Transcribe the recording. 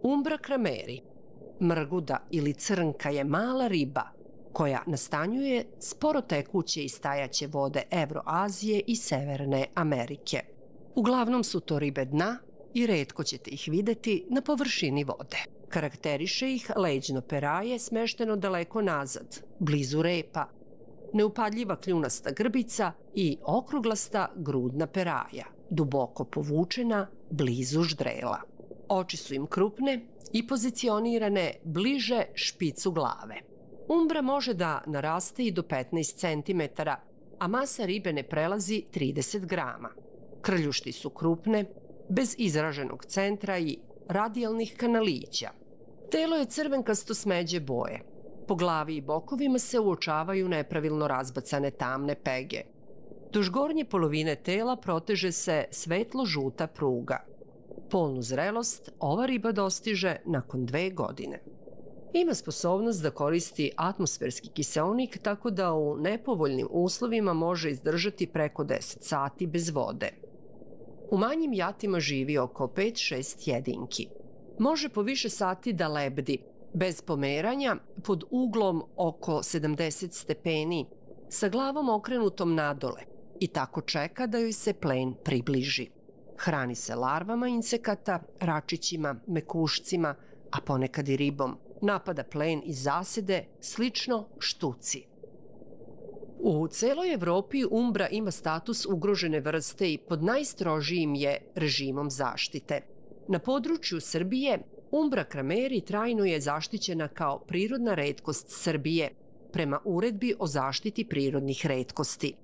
Umbra krameri, mrguda ili crnka je mala riba koja nastanjuje sporo tekuće i stajaće vode Evroazije i Severne Amerike. Uglavnom su to ribe dna i retko ćete ih videti na površini vode. Karakteriše ih leđno peraje smešteno daleko nazad, blizu repa, neupadljiva kljunasta grbica i okruglasta grudna peraja, duboko povučena blizu ždrela. Oči su im krupne i pozicionirane bliže špicu glave. Umbra može da naraste i do 15 cm, a masa ribe ne prelazi 30 grama. Krljušti su krupne, bez izraženog centra i radijalnih kanalića. Telo je crvenkasto smeđe boje. Po glavi i bokovima se uočavaju nepravilno razbacane tamne pege. Duž gornje polovine tela proteže se svetlo-žuta pruga. Polnu zrelost ova riba dostiže nakon 2 godine. Ima sposobnost da koristi atmosferski kiseonik tako da u nepovoljnim uslovima može izdržati preko 10 sati bez vode. U manjim jatima živi oko 5-6 jedinki. Može po više sati da lebdi, bez pomeranja, pod uglom oko 70 stepeni, sa glavom okrenutom nadole i tako čeka da joj se plen približi. Hrani se larvama insekata, račićima, mekušcima, a ponekad i ribom. Napada plen iz zasede, slično štuci. U celoj Evropi umbra ima status ugrožene vrste i pod najstrožijim je režimom zaštite. Na području Srbije umbra krameri trajno je zaštićena kao prirodna retkost Srbije prema Uredbi o zaštiti prirodnih retkosti.